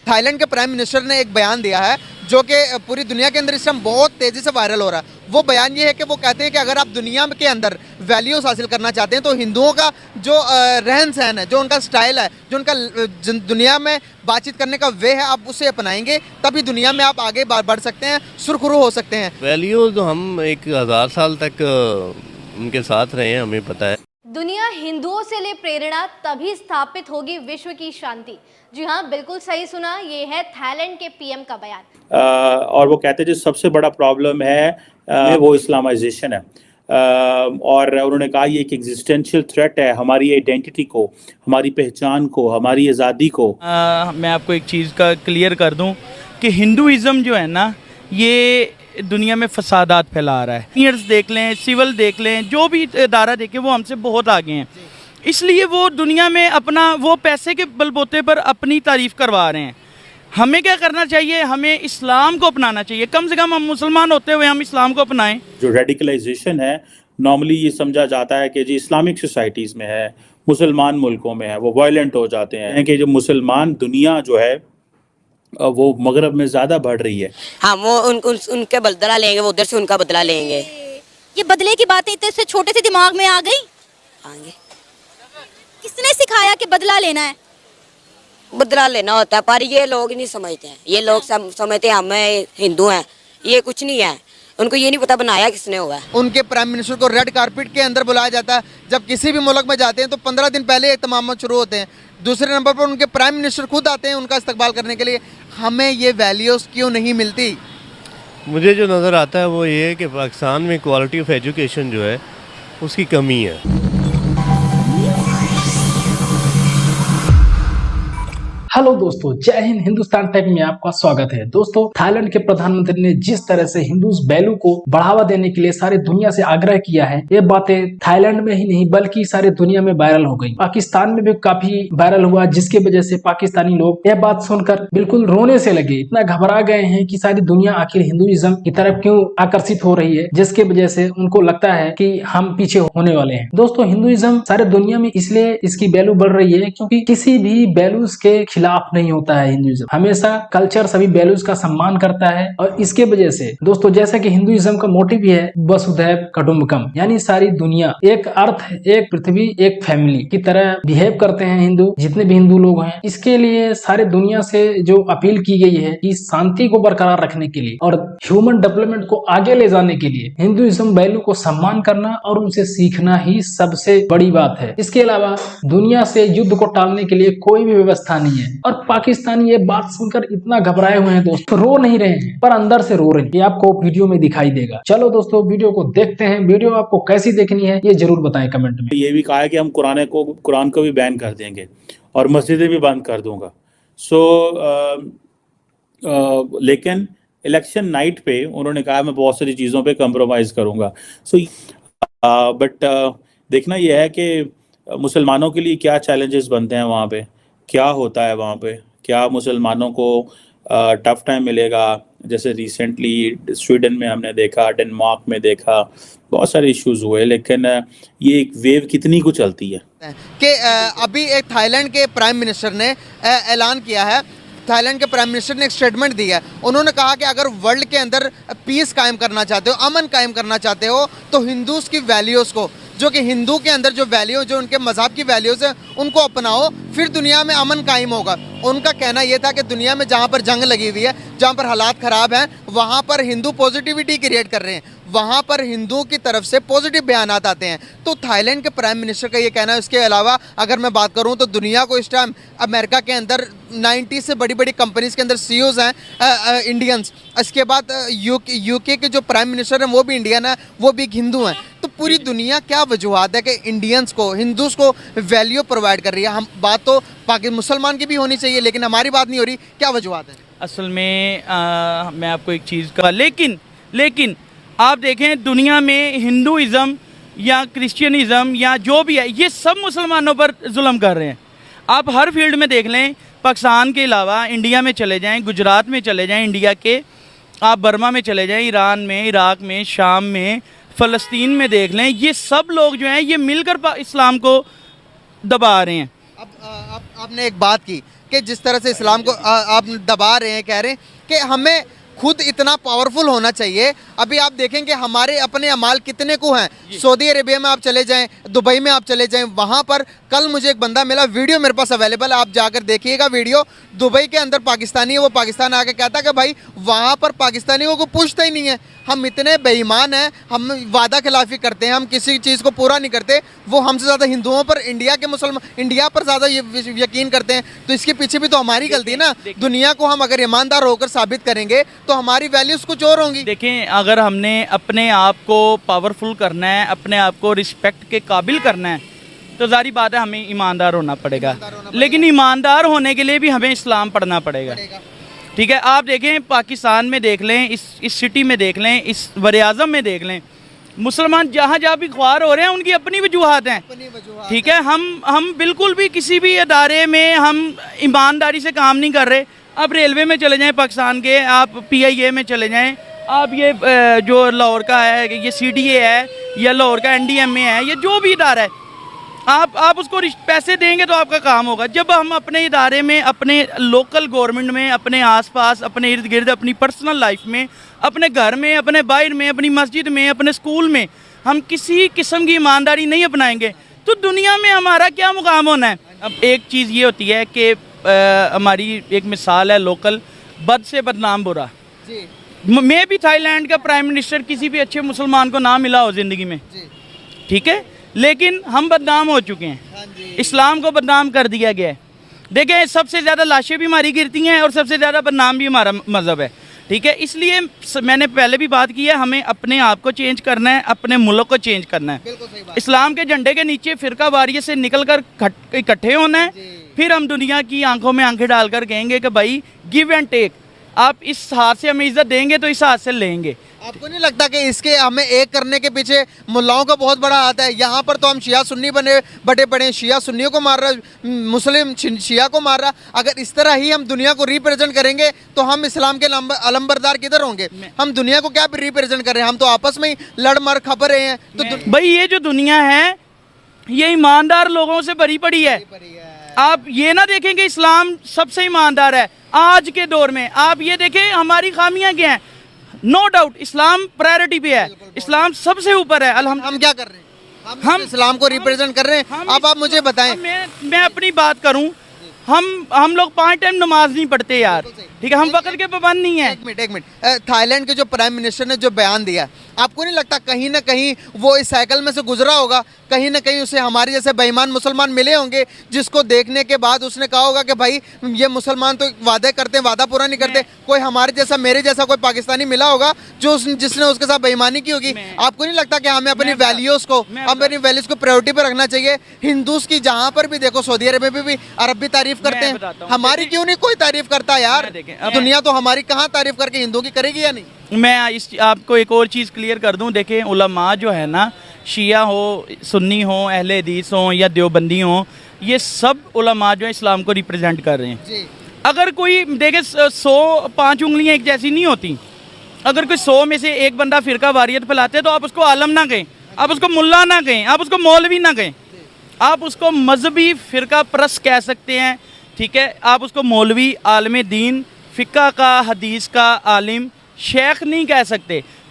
Thailand के prime minister ने एक बयान दिया है जो कि पूरी दुनिया के अंदर इस टाइम बहुत तेज़ी से वायरल हो रहा है। वो बयान ये है कि वो कहते हैं कि अगर आप दुनिया के अंदर वैल्यूज़ हासिल करना चाहते हैं तो हिंदुओं का जो रहन सहन है, जो उनका स्टाइल है, जो उनका दुनिया में बातचीत करने का वे है, आप उसे अपनाएंगे तभी दुनिया में आप आगे बढ़ सकते हैं, सुरखुरू हो सकते हैं। वैल्यूज तो हम 1000 साल तक उनके साथ रहे हैं, हमें पता है। दुनिया हिंदुओं से ले प्रेरणा तभी स्थापित होगी विश्व की शांति। जी हाँ, बिल्कुल सही सुना, ये है थाईलैंड के पीएम का बयान। और वो कहते हैं जो सबसे बड़ा प्रॉब्लम है वो इस्लामाइजेशन है। और उन्होंने कहा ये एक एग्जिस्टेंशियल थ्रेट है हमारी आइडेंटिटी को, हमारी पहचान को, हमारी आज़ादी को। मैं आपको एक चीज़ का क्लियर कर दूं कि हिंदुइज़्म जो है ना, ये दुनिया में फसादात फैला रहा है। इंजीनियर्स देख लें, सिविल देख लें, जो भी इदारा देखें, वो हमसे बहुत आगे हैं। इसलिए वो दुनिया में अपना वो पैसे के बलबूते पर अपनी तारीफ़ करवा रहे हैं। हमें क्या करना चाहिए? हमें इस्लाम को अपनाना चाहिए। कम से कम हम मुसलमान होते हुए हम इस्लाम को अपनाएं। जो रेडिकलाइजेशन है नॉर्मली ये समझा जाता है कि जी इस्लामिक सोसाइटीज़ में है, मुसलमान मुल्कों में है, वो वायलेंट हो जाते हैं कि जो मुसलमान दुनिया जो है वो मगरब में ज़्यादा बढ़ रही है। हाँ, वो उनके बदला लेंगे, वो उधर से उनका बदला लेंगे। ये बदले की बातें इतने से छोटे से दिमाग में आ गई। आगे किसने सिखाया कि बदला लेना है? बदला लेना होता है, पर ये लोग नहीं समझते हैं। ये लोग समझते हैं हम हिंदू हैं, ये कुछ नहीं है। उनको ये नहीं पता बनाया किसने हुआ है। उनके प्राइम मिनिस्टर को रेड कारपेट के अंदर बुलाया जाता है। जब किसी भी मुल्क में जाते हैं तो 15 दिन पहले तमाम शुरू होते हैं। दूसरे नंबर पर उनके प्राइम मिनिस्टर खुद आते हैं उनका इस्तकबाल करने के लिए। हमें ये वैल्यूज़ क्यों नहीं मिलती? मुझे जो नज़र आता है वो ये है कि पाकिस्तान में क्वालिटी ऑफ एजुकेशन जो है उसकी कमी है। हेलो दोस्तों, जय हिंद। हिंदुस्तान टाइप में आपका स्वागत है। दोस्तों, थाईलैंड के प्रधानमंत्री ने जिस तरह से हिंदूज वैल्यू को बढ़ावा देने के लिए सारी दुनिया से आग्रह किया है, ये बातें थाईलैंड में ही नहीं बल्कि सारी दुनिया में वायरल हो गई। पाकिस्तान में भी काफी वायरल हुआ, जिसकी वजह से पाकिस्तानी लोग यह बात सुनकर बिल्कुल रोने से लगे। इतना घबरा गए हैं कि सारी दुनिया आखिर हिंदुइज्म की तरफ क्यों आकर्षित हो रही है, जिसके वजह से उनको लगता है कि हम पीछे होने वाले हैं। दोस्तों, हिंदुइज्म सारे दुनिया में इसलिए इसकी वैल्यू बढ़ रही है क्योंकि किसी भी वैल्यूज के खिलाफ नहीं होता है। हिंदुइज्म हमेशा कल्चर सभी वैल्यूज का सम्मान करता है और इसके वजह से दोस्तों, जैसा कि हिंदुइज्म का मोटिव भी है वसुधैव कुटुंबकम, यानी सारी दुनिया एक अर्थ, एक पृथ्वी, एक फैमिली की तरह बिहेव करते हैं हिंदू, जितने भी हिंदू लोग हैं। इसके लिए सारे दुनिया से जो अपील की गई है कि शांति को बरकरार रखने के लिए और ह्यूमन डेवलपमेंट को आगे ले जाने के लिए हिंदुइज्म वैल्यू को सम्मान करना और उनसे सीखना ही सबसे बड़ी बात है। इसके अलावा दुनिया से युद्ध को टालने के लिए कोई भी व्यवस्था नहीं है। और पाकिस्तानी ये बात सुनकर इतना घबराए हुए हैं दोस्तों, रो नहीं रहे हैं पर अंदर से रो रहे हैं। ये आपको वीडियो में दिखाई देगा। चलो दोस्तों, वीडियो को देखते हैं। वीडियो आपको कैसी देखनी है ये जरूर बताएं कमेंट में। ये भी कहा है कि हम कुरान को भी बैन कर देंगे और मस्जिदें भी बंद कर दूंगा। लेकिन इलेक्शन नाइट पे उन्होंने कहा मैं बहुत सारी चीज़ों पे कंप्रोमाइज़ करूंगा। बट देखना यह है कि मुसलमानों के लिए क्या चैलेंजेस बनते हैं वहाँ पे, क्या होता है वहाँ पे, क्या मुसलमानों को टफ टाइम मिलेगा। जैसे रिसेंटली स्वीडन में हमने देखा, डेनमार्क में देखा, बहुत सारे इश्यूज हुए, लेकिन ये एक वेव कितनी कुछ चलती है कि अभी एक थाईलैंड के प्राइम मिनिस्टर ने ऐलान किया है। थाईलैंड के प्राइम मिनिस्टर ने एक स्टेटमेंट दिया है। उन्होंने कहा कि अगर वर्ल्ड के अंदर पीस कायम करना चाहते हो, अमन कायम करना चाहते हो, तो हिंदूज़ की वैल्यूज़ को, जो कि हिंदू के अंदर जो वैल्यू, जो उनके मज़हब की वैल्यूज़ हैं, उनको अपनाओ, फिर दुनिया में अमन कायम होगा। उनका कहना यह था कि दुनिया में जहाँ पर जंग लगी हुई है, जहाँ पर हालात ख़राब हैं, वहाँ पर हिंदू पॉजिटिविटी क्रिएट कर रहे हैं, वहाँ पर हिंदुओं की तरफ से पॉजिटिव बयानात आते हैं। तो थाईलैंड के प्राइम मिनिस्टर का ये कहना है। इसके अलावा अगर मैं बात करूँ तो दुनिया को इस टाइम अमेरिका के अंदर 90 से बड़ी बड़ी कंपनीज़ के अंदर सीईओज़ हैं इंडियंस। इसके बाद यूके के जो प्राइम मिनिस्टर हैं वो भी इंडियन है, वो भी हिंदू हैं। तो पूरी दुनिया क्या वजूहत है कि इंडियंस को, हिंदूज़ को वैल्यू प्रोवाइड कर रही है? हम बात तो पाकिस्तान मुसलमान की भी होनी चाहिए, लेकिन हमारी बात नहीं हो रही। क्या वजूहत है? असल में मैं आपको एक चीज़ का लेकिन आप देखें, दुनिया में हिंदुइज़्म या क्रिश्चियनिज़्म या जो भी है, ये सब मुसलमानों पर जुल्म कर रहे हैं। आप हर फील्ड में देख लें, पाकिस्तान के अलावा इंडिया में चले जाएं, गुजरात में चले जाएं, इंडिया के आप बर्मा में चले जाएं, ईरान में, इराक में, शाम में, फ़लस्तीन में देख लें, ये सब लोग जो हैं ये मिलकर इस्लाम को दबा रहे हैं। अब आपने एक बात की कि जिस तरह से इस्लाम को आप दबा रहे हैं, कह रहे हैं कि हमें खुद इतना पावरफुल होना चाहिए। अभी आप देखेंगे हमारे अपने अमाल कितने को हैं। सऊदी अरेबिया में आप चले जाएं, दुबई में आप चले जाएं, वहाँ पर कल मुझे एक बंदा मिला, वीडियो मेरे पास अवेलेबल है, आप जाकर देखिएगा वीडियो। दुबई के अंदर पाकिस्तानी है, वो पाकिस्तान आके कहता कि भाई वहाँ पर पाकिस्तानियों को पूछता ही नहीं है, हम इतने बेईमान हैं, हम वादा खिलाफी करते हैं, हम किसी चीज़ को पूरा नहीं करते। वो हमसे ज़्यादा हिंदुओं पर, इंडिया के मुसलमान इंडिया पर ज़्यादा यकीन करते हैं। तो इसके पीछे भी तो हमारी गलती है ना। दुनिया को हम अगर ईमानदार होकर साबित करेंगे तो हमारी वैल्यूज़ कुछ और होंगी। देखें, अगर हमने अपने आप को पावरफुल करना है, अपने आप को रिस्पेक्ट के काबिल करना है, तो जारी बात है हमें ईमानदार होना पड़ेगा। लेकिन ईमानदार होने के लिए भी हमें इस्लाम पढ़ना पड़ेगा। ठीक है, आप देखें पाकिस्तान में देख लें, इस सिटी में देख लें, इस वज़ीर-ए-आज़म में देख लें, मुसलमान जहाँ जहाँ भी ख्वार हो रहे हैं उनकी अपनी वजूहात हैं। ठीक है, हम बिल्कुल भी किसी भी अदारे में हम ईमानदारी से काम नहीं कर रहे। आप रेलवे में चले जाएं पाकिस्तान के, आप PIA में चले जाएं, आप ये जो लाहौर का है, ये CDA है, या लाहौर का NDMA है, ये जो भी इदारा है, आप उसको पैसे देंगे तो आपका काम होगा। जब हम अपने इदारे में, अपने लोकल गवर्नमेंट में, अपने आसपास, अपने इर्द गिर्द, अपनी पर्सनल लाइफ में, अपने घर में, अपने बाहर में, अपनी मस्जिद में, अपने स्कूल में हम किसी किस्म की ईमानदारी नहीं अपनाएंगे तो दुनिया में हमारा क्या मुकाम होना है। अब एक चीज़ ये होती है कि हमारी एक मिसाल है लोकल, बद से बदनाम बुरा। मैं भी थाईलैंड का प्राइम मिनिस्टर किसी भी अच्छे मुसलमान को ना मिला हो ज़िंदगी में, ठीक है, लेकिन हम बदनाम हो चुके हैं। इस्लाम को बदनाम कर दिया गया है। देखें, सबसे ज़्यादा लाशें भी हमारी गिरती हैं और सबसे ज़्यादा बदनाम भी हमारा मज़हब है। ठीक है, इसलिए मैंने पहले भी बात की है, हमें अपने आप को चेंज करना है, अपने मुल्क को चेंज करना है। इस्लाम के झंडे के नीचे फ़िरका वारियत से निकल कर इकट्ठे होना है, फिर हम दुनिया की आंखों में आंखें डालकर कहेंगे कि भाई गिव एंड टेक, आप इस हाथ से हमें इज्जत देंगे तो इस हाथ से लेंगे। आपको नहीं लगता कि इसके हमें एक करने के पीछे मुल्लाओं का बहुत बड़ा हाथ है? यहाँ पर तो हम शिया सुन्नी बटे पड़े, शिया सुन्नियों को मार रहा, मुस्लिम शिया को मार रहा। अगर इस तरह ही हम दुनिया को रिप्रेजेंट करेंगे तो हम इस्लाम के अलंबरदार किधर होंगे? हम दुनिया को क्या रिप्रेजेंट कर रहे हैं? हम तो आपस में ही लड़ मर खप रहे हैं। तो भाई ये जो दुनिया है ये ईमानदार लोगों से भरी पड़ी है। आप ये ना देखें कि इस्लाम सबसे ईमानदार है आज के दौर में। आप ये देखें हमारी खामियां क्या हैं। नो डाउट इस्लाम प्रायोरिटी पे है, इस्लाम सबसे ऊपर है। हम क्या कर रहे हैं? हम इस्लाम को रिप्रेजेंट कर रहे हैं। अब आप मुझे बताएं, मैं अपनी बात करूं, हम लोग 5 टाइम नमाज नहीं पढ़ते यार, ठीक है, हम वक्त के पाबंद नहीं है। एक मिनट, थाईलैंड के जो प्राइम मिनिस्टर ने जो बयान दिया, आपको नहीं लगता कहीं ना कहीं वो इस साइकिल में से गुजरा होगा? कहीं ना कहीं उसे हमारे जैसे बेईमान मुसलमान मिले होंगे जिसको देखने के बाद उसने कहा होगा कि भाई ये मुसलमान तो वादे करते हैं, वादा पूरा नहीं करते। कोई हमारे जैसा, मेरे जैसा कोई पाकिस्तानी मिला होगा जो जिसने उसके साथ बेईमानी की होगी। आपको नहीं लगता कि हमें अपनी वैल्यूज़ को, अपनी वैल्यूज़ को प्रायोरिटी पर रखना चाहिए? हिंदूज की जहाँ पर भी देखो, सऊदी अरब में भी अरब भी तारीफ करते हैं, हमारी क्यों नहीं कोई तारीफ करता यार? दुनिया तो हमारी कहाँ तारीफ करके हिंदुओं की करेगी या नहीं? मैं आपको एक और चीज़ क्लियर कर दूं। देखें, उलमा जो है ना, शिया हो, सुन्नी हो, अहले हदीस हो या देवबंदी हो, ये सब उलमा जो है इस्लाम को रिप्रेजेंट कर रहे हैं। अगर कोई देखे 100-5 उंगलियां एक जैसी नहीं होती। अगर कोई 100 में से एक बंदा फ़िरका वारियत फैलाते हैं तो आप उसको आलम ना कहें, आप उसको मुल्ला ना कहें, आप उसको मौलवी ना कहें, आप उसको मजहबी फ़िरका परस्त कह सकते हैं। ठीक है, आप उसको मौलवी, आलम दीन, फ़िक़्ह का, हदीस का आलिम, शेख नहीं कह सकते।